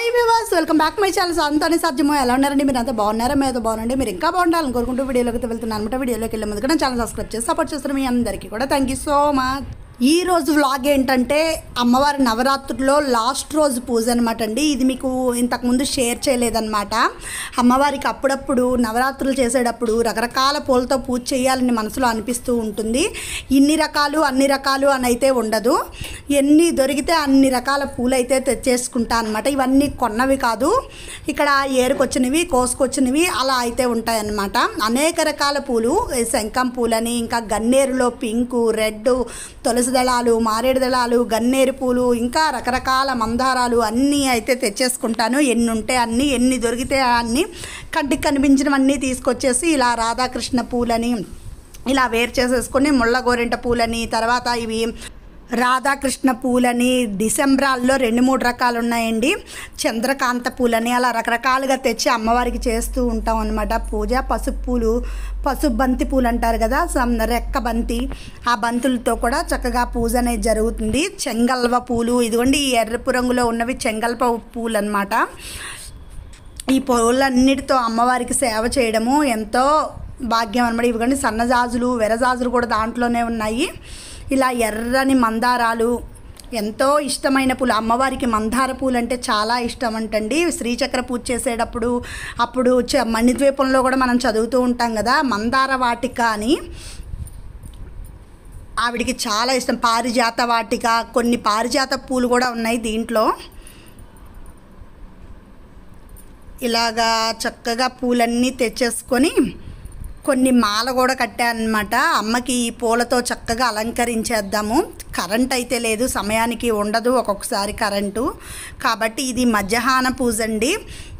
Hi viewers, welcome back my channel. అంతానే సాధ్యమో ఎలా ఉన్నారండి? మీరు అంతా బాగున్నారా? మీతో బాగుండండి. మీరు ఇంకా బాగుండాలని కోరుకుంటూ వీడియోలోకి వెళ్తున్నాను అనమాట. వీడియోలోకి వెళ్ళే ముందుగా నా ఛానల్ సబ్స్క్రైబ్ చేసి సపోర్ట్ చేస్తున్న మీ అందరికీ కూడా థ్యాంక్ యూ సో మచ్. ఈ రోజు వ్లాగ్ ఏంటంటే అమ్మవారి నవరాత్రుల్లో లాస్ట్ రోజు పూజ అనమాట అండి. ఇది మీకు ఇంతకుముందు షేర్ చేయలేదన్నమాట. అమ్మవారికి అప్పుడప్పుడు నవరాత్రులు చేసేటప్పుడు రకరకాల పూలతో పూజ చేయాలని మనసులో అనిపిస్తూ ఉంటుంది. ఇన్ని రకాలు అన్ని రకాలు అని అయితే ఉండదు. ఎన్ని దొరికితే అన్ని రకాల పూలు అయితే తెచ్చేసుకుంటా అనమాట. ఇవన్నీ కొన్నవి కాదు, ఇక్కడ ఏరుకొచ్చినవి కోసుకొచ్చినవి అలా అయితే ఉంటాయన్నమాట. అనేక రకాల పూలు, శంఖం పూలని, ఇంకా గన్నేరులో పింకు, రెడ్, తులసి దళాలు, మారేడు దళాలు, గన్నేరు పూలు, ఇంకా రకరకాల మందారాలు అన్నీ అయితే తెచ్చేసుకుంటాను. ఎన్ని ఉంటే అన్నీ, ఎన్ని దొరికితే అన్నీ, కంటికి కనిపించినవన్నీ తీసుకొచ్చేసి ఇలా రాధాకృష్ణ పూలని ఇలా వేరు చేసేసుకొని, ముళ్ళ గోరింట పూలని, తర్వాత ఇవి రాధాకృష్ణ పూలని, డిసెంబరాల్లో 2-3 రకాలు ఉన్నాయండి, చంద్రకాంత పూలని, అలా రకరకాలుగా తెచ్చి అమ్మవారికి చేస్తూ ఉంటాం అనమాట పూజ. పసుపు పూలు, పసుపు బంతి పూలు అంటారు కదా, రెక్క బంతి, ఆ బంతులతో కూడా చక్కగా పూజ అనేది జరుగుతుంది. చెంగల్వ పూలు, ఇదిగోండి ఈ ఎర్రపు రంగులో ఉన్నవి చెంగల్వ పూలు అనమాట. ఈ పూలన్నిటితో అమ్మవారికి సేవ చేయడము ఎంతో భాగ్యం అనమాట. ఇవిగోండి సన్నజాజులు, వెరజాజులు కూడా దాంట్లోనే ఉన్నాయి. ఇలా ఎర్రని మందారాలు, ఎంతో ఇష్టమైన పూలు అమ్మవారికి. మందార పూలు అంటే చాలా ఇష్టం అంటండి. శ్రీచక్ర పూజ చేసేటప్పుడు అప్పుడు మణిద్వీపంలో కూడా మనం చదువుతూ ఉంటాం కదా, మందార వాటిక అని. ఆవిడికి చాలా ఇష్టం. పారిజాత వాటిక, కొన్ని పారిజాత పూలు కూడా ఉన్నాయి దీంట్లో. ఇలాగా చక్కగా పూలన్నీ తెచ్చేసుకొని కొన్ని మాల కూడా కట్టానమాట. అమ్మకి ఈ పూలతో చక్కగా అలంకరించేద్దాము. కరెంట్ అయితే లేదు, సమయానికి ఉండదు ఒక్కొక్కసారి కరెంటు, కాబట్టి ఇది మధ్యాహ్నం పూజ అండి.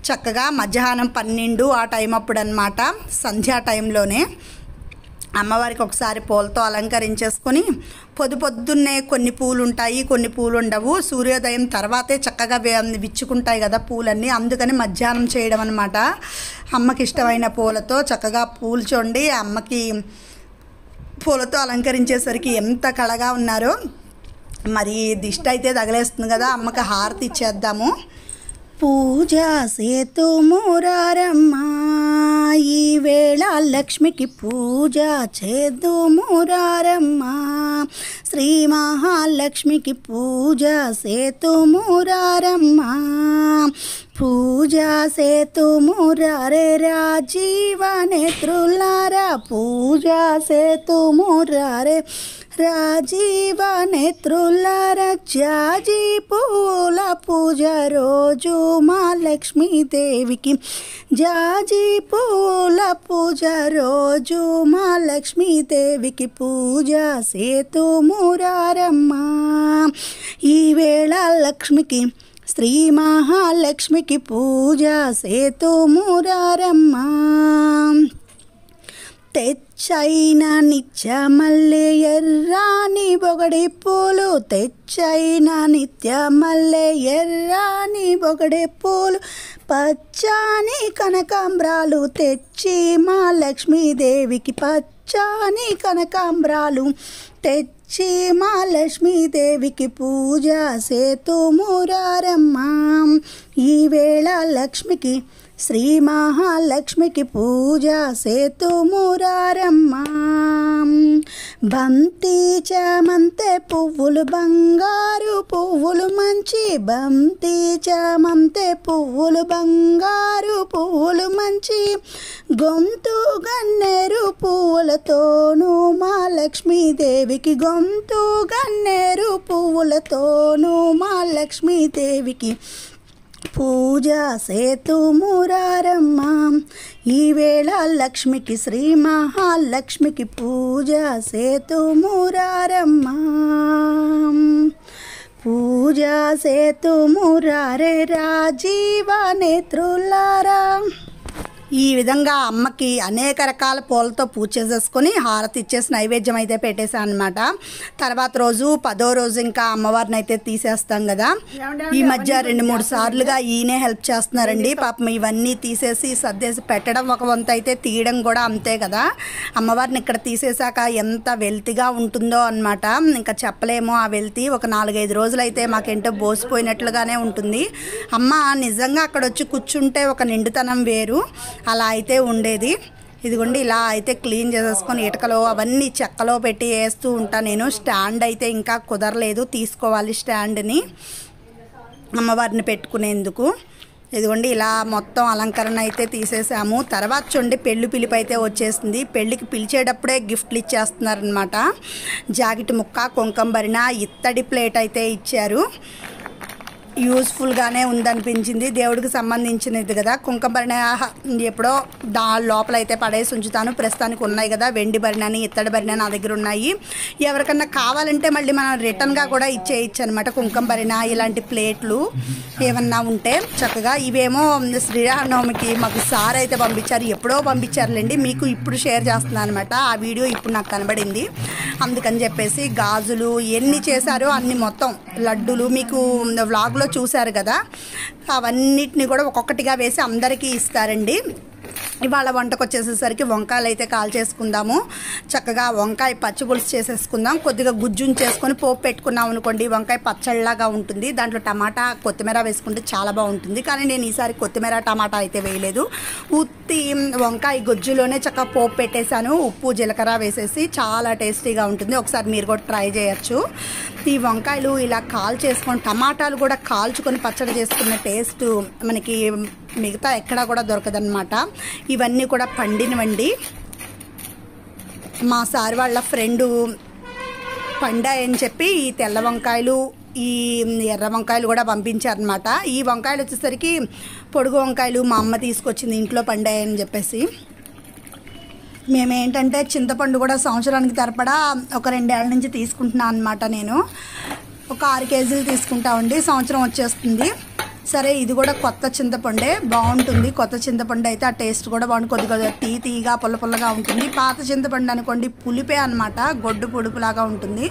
చక్కగా మధ్యాహ్నం 12 ఆ టైం అప్పుడు అనమాట, సంధ్యా టైంలోనే అమ్మవారికి ఒకసారి పూలతో అలంకరించేసుకొని, పొద్దున్నే కొన్ని పూలు ఉంటాయి, కొన్ని పూలు ఉండవు. సూర్యోదయం తర్వాతే చక్కగా విచ్చుకుంటాయి కదా పూలన్నీ, అందుకని మధ్యాహ్నం చేయడం అనమాట. అమ్మకి ఇష్టమైన పూలతో చక్కగా పూల్చోండి. అమ్మకి పూలతో అలంకరించేసరికి ఎంత కళగా ఉన్నారో. మరి దిష్టి అయితే తగిలేస్తుంది కదా, అమ్మకి హారతి ఇచ్చేద్దాము. పూజ సేతుమురారమ్మా, ఈ వేళ లక్ష్మికి పూజ చేదుమురారమ్మా, శ్రీ మహాలక్ష్మికి పూజ సేతుమురారమ్మా, పూజ సేతుమురారే రాజీవ నేత్రులారా, పూజ సేతుమురారే రాజీవ నేత్రులార, జాజి పూల పూజ రోజు మా లక్ష్మీదేవికి, జాజి పూల పూజ రోజు మా లక్ష్మీదేవికి, పూజ సేతుమురారమ్మా, ఈ వేళ లక్ష్మికి, శ్రీ మహాలక్ష్మికి పూజ సేతుమురారమ్మా. తెచ్చైన నిత్యమల్లె ఎర్రాని బొగడి పూలు, తెచ్చైన నిత్యమల్లె ఎర్రాని బొగడి పూలు, పచ్చాని కనకాంబరాలు తెచ్చి మా లక్ష్మీదేవికి, పచ్చాని కనకాంబరాలు తెచ్చి మా లక్ష్మీదేవికి, పూజ సేతుమురారమ్మా, ఈ వేళ లక్ష్మికి, శ్రీ మహాలక్ష్మికి పూజ సేతుమురారమ్మా. బంతి చామంతి పువ్వులు, బంగారు పువ్వులు మంచి, బంతి చామంతి పువ్వులు, బంగారు పువ్వులు మంచి, గొంతు గన్నేరు పువ్వులతోనూ మా లక్ష్మీదేవికి, గొంతు గన్నేరు పువ్వులతోనూ మా లక్ష్మీదేవికి, పూజ సేతుమురారమ్మా, ఈ వేళ లక్ష్మికి, శ్రీ మహాలక్ష్మికి పూజ సేతుమురారమ్మా, పూజ సేతుమురారే రాజీవ నేత్రులారా, ఈ విధంగా అమ్మకి అనేక రకాల పూలతో పూజ చేసేసుకొని హారతి ఇచ్చేసి నైవేద్యం అయితే పెట్టేశాను అనమాట. తర్వాత రోజు 10వ రోజు ఇంకా అమ్మవారిని అయితే తీసేస్తాం కదా. ఈ మధ్య 2-3 సార్లుగా ఈయనే హెల్ప్ చేస్తున్నారండి. పాపం ఇవన్నీ తీసేసి సర్దేసి పెట్టడం ఒక వంత అయితే తీయడం కూడా అంతే కదా. అమ్మవారిని ఇక్కడ తీసేశాక ఎంత వెల్తిగా ఉంటుందో అనమాట. ఇంకా చెప్పలేము ఆ వెల్తి. ఒక 4-5 రోజులు అయితే మాకేంటో బోసిపోయినట్లుగానే ఉంటుంది. అమ్మ నిజంగా అక్కడ వచ్చి కూర్చుంటే ఒక నిండుతనం వేరు, అలా అయితే ఉండేది. ఇదిగోండి ఇలా అయితే క్లీన్ చేసేసుకొని ఇటుకలో అవన్నీ చెక్కలో పెట్టి వేస్తూ ఉంటాను నేను. స్టాండ్ అయితే ఇంకా కుదరలేదు, తీసుకోవాలి స్టాండ్ని అమ్మవారిని పెట్టుకునేందుకు. ఇదిగోండి ఇలా మొత్తం అలంకరణ అయితే తీసేసాము. తర్వాత చూడండి పెళ్ళి పిలిపి అయితే వచ్చేసింది. పెళ్ళికి పిలిచేటప్పుడే గిఫ్ట్లు ఇచ్చేస్తున్నారనమాట. జాకెట్ ముక్క, కుంకుమ భరిణ, ఇత్తడి ప్లేట్ అయితే ఇచ్చారు. యూస్ఫుల్గానే ఉందనిపించింది. దేవుడికి సంబంధించినది కదా. కుంకుమ భరిణ ఎప్పుడో లోపల అయితే పడేసి ఉంచుతాను. ప్రస్తుతానికి ఉన్నాయి కదా వెండి భరిణని, ఇత్తడి భరిణ నా దగ్గర ఉన్నాయి. ఎవరికన్నా కావాలంటే మళ్ళీ మనం రిటర్న్గా కూడా ఇచ్చేయచ్చు అనమాట. కుంకుమ భరిణ ఇలాంటి ప్లేట్లు ఏమన్నా ఉంటే చక్కగా. ఇవేమో శ్రీరామనవమికి మాకు సార్ అయితే పంపించారు, ఎప్పుడో పంపించారులేండి. మీకు ఇప్పుడు షేర్ చేస్తున్నాను అనమాట. ఆ వీడియో ఇప్పుడు నాకు కనబడింది, అందుకని చెప్పేసి గాజులు ఎన్ని చేశారో అన్ని మొత్తం లడ్డూలు మీకు వ్లాగ్లో చూశారు కదా. అవన్నిటిని కూడా ఒక్కొక్కటిగా వేసి అందరికీ ఇస్తారండి. ఇవాళ వంటకు వచ్చేసేసరికి వంకాయలు అయితే కాల్ చేసుకుందాము. చక్కగా వంకాయ పచ్చి పులుసు చేసేసుకుందాం. కొద్దిగా గుజ్జుని చేసుకొని పోపు పెట్టుకున్నాం అనుకోండి, వంకాయ పచ్చళ్ళలాగా ఉంటుంది. దాంట్లో టమాటా కొత్తిమీర వేసుకుంటే చాలా బాగుంటుంది. కానీ నేను ఈసారి కొత్తిమీర టమాటా అయితే వేయలేదు. ఉత్తి వంకాయ గుజ్జులోనే చక్కగా పోపు పెట్టేశాను. ఉప్పు జీలకర్ర వేసేసి చాలా టేస్టీగా ఉంటుంది. ఒకసారి మీరు కూడా ట్రై చేయొచ్చు. ఈ వంకాయలు ఇలా కాల్ చేసుకొని టమాటాలు కూడా కాల్చుకొని పచ్చడి చేసుకున్న టేస్ట్ మనకి మిగతా ఎక్కడా కూడా దొరకదన్నమాట. ఇవన్నీ కూడా పండినవండి. మా సార్ వాళ్ళ ఫ్రెండు పండాయని చెప్పి ఈ తెల్ల వంకాయలు, ఈ ఎర్ర వంకాయలు కూడా పంపించారనమాట. ఈ వంకాయలు వచ్చేసరికి పొడుగు వంకాయలు మా అమ్మ తీసుకొచ్చింది ఇంట్లో పండాయని చెప్పేసి. మేమేంటంటే చింతపండు కూడా సంవత్సరానికి తరపడా ఒక 2 ఏళ్ళ నుంచి తీసుకుంటున్నాను అనమాట. నేను ఒక 6 కేజీలు తీసుకుంటామండి, సంవత్సరం వచ్చేస్తుంది. సరే ఇది కూడా కొత్త చింతపండే, బాగుంటుంది. కొత్త చింతపండు అయితే ఆ టేస్ట్ కూడా బాగుంటుంది. కొద్దిగా తీగా పుల్లగా ఉంటుంది. పాత చింతపండు అనుకోండి పులిపే అనమాట, గొడ్డు పొడుపులాగా ఉంటుంది.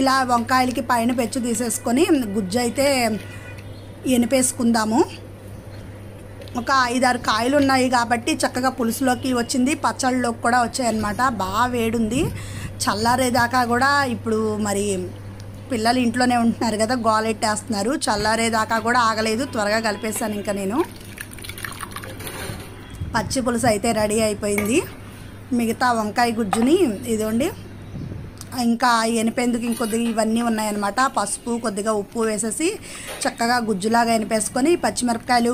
ఇలా వంకాయలకి పైన పెచ్చు తీసేసుకొని గుజ్జు అయితే ఎనిపేసుకుందాము. ఒక 5-6 కాయలు ఉన్నాయి కాబట్టి చక్కగా పులుసులోకి వచ్చింది, పచ్చళ్ళలోకి కూడా వచ్చాయన్నమాట. బాగా వేడుంది. చల్లారేదాకా కూడా ఇప్పుడు మరి పిల్లలు ఇంట్లోనే ఉంటున్నారు కదా, గోలెట్టేస్తున్నారు. చల్లారేదాకా కూడా ఆగలేదు, త్వరగా కలిపేస్తాను ఇంకా నేను. పచ్చి పులుసు అయితే రెడీ అయిపోయింది. మిగతా వంకాయ గుజ్జుని ఇదిగోండి ఇంకా ఎనిపేందుకు ఇంకొద్దిగా ఇవన్నీ ఉన్నాయన్నమాట. పసుపు కొద్దిగా ఉప్పు వేసేసి చక్కగా గుజ్జులాగా ఎనిపేసుకొని, పచ్చిమిరపకాయలు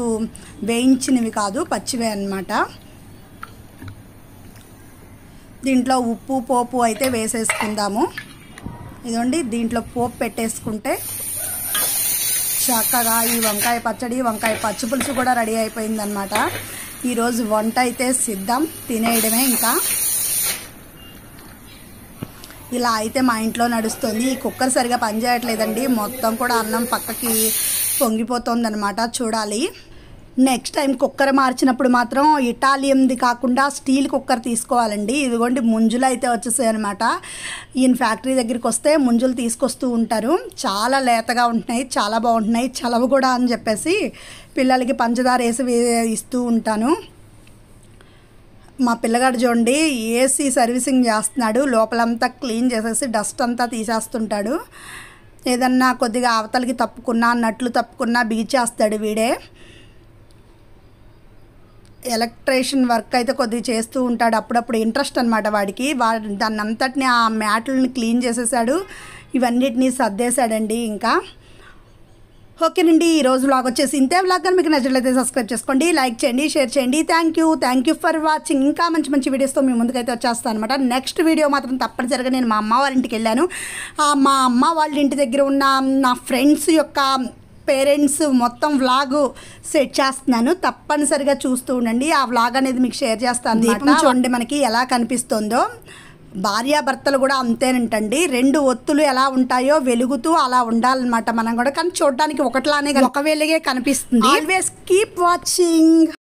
వేయించినవి కాదు పచ్చివే అన్నమాట. దీంట్లో ఉప్పు పోపు అయితే వేసేసుకుందాము. ఇదిగోండి దీంట్లో పోపు పెట్టేసుకుంటే చక్కగా ఈ వంకాయ పచ్చడి, వంకాయ పచ్చి పులుసు కూడా రెడీ అయిపోయిందనమాట. ఈరోజు వంట అయితే సిద్ధం, తినేయడమే ఇంకా. ఇలా అయితే మా ఇంట్లో నడుస్తుంది. ఈ కుక్కర్ సరిగా పనిచేయట్లేదండి, మొత్తం కూడా అన్నం పక్కకి పొంగిపోతుంది అనమాట. చూడాలి నెక్స్ట్ టైం కుక్కర్ మార్చినప్పుడు మాత్రం ఇటాలియన్ది కాకుండా స్టీల్ కుక్కర్ తీసుకోవాలండి. ఇదిగోండి ముంజులు అయితే వచ్చేసాయి అనమాట. ఈయన ఫ్యాక్టరీ దగ్గరికి వస్తే ముంజులు తీసుకొస్తూ ఉంటారు. చాలా లేతగా ఉంటున్నాయి, చాలా బాగుంటున్నాయి, చలవ కూడా అని చెప్పేసి పిల్లలకి పంచదార వేసి ఇస్తూ ఉంటాను. మా పిల్లగాడు చూడండి ఏసీ సర్వీసింగ్ చేస్తున్నాడు. లోపలంతా క్లీన్ చేసేసి డస్ట్ అంతా తీసేస్తుంటాడు. ఏదన్నా కొద్దిగా అవతలకి తప్పుకున్నా, నట్లు తప్పుకున్నా బిగిచేస్తాడు వీడే. ఎలక్ట్రీషియన్ వర్క్ అయితే కొద్దిగా చేస్తూ ఉంటాడు అప్పుడప్పుడు. ఇంట్రెస్ట్ అనమాట వాడికి. దాన్ని అంతటిని ఆ మ్యాట్లని క్లీన్ చేసేసాడు, ఇవన్నిటిని సర్దేశాడండి. ఇంకా ఓకేనండి, ఈరోజు వ్లాగ్ వచ్చేసి ఇంతే. వ్లాగ్ కానీ మీకు నచ్చినట్లయితే సబ్స్క్రైబ్ చేసుకోండి, లైక్ చేయండి, షేర్ చేయండి. Thank you for watching. ఇంకా మంచి వీడియోస్తో మీ ముందుకైతే వచ్చేస్తాను అనమాట. నెక్స్ట్ వీడియో మాత్రం తప్పనిసరిగా నేను మా అమ్మ వాళ్ళ ఇంటికి వెళ్ళాను. మా అమ్మ వాళ్ళ ఇంటి దగ్గర ఉన్న నా ఫ్రెండ్స్ యొక్క పేరెంట్స్ మొత్తం వ్లాగ్ సెట్ చేస్తున్నాను, తప్పనిసరిగా చూస్తూ ఉండండి. ఆ వ్లాగ్ అనేది మీకు షేర్ చేస్తాను. దీపం చూడండి మనకి ఎలా కనిపిస్తుందో. భార్యాభర్తలు కూడా అంతేనంటండి. 2 ఒత్తులు ఎలా ఉంటాయో వెలుగుతూ అలా ఉండాలన్నమాట మనం కూడా. కానీ చూడడానికి ఒకట్లానే ఒక వెలుగే కనిపిస్తుంది. Always keep watching.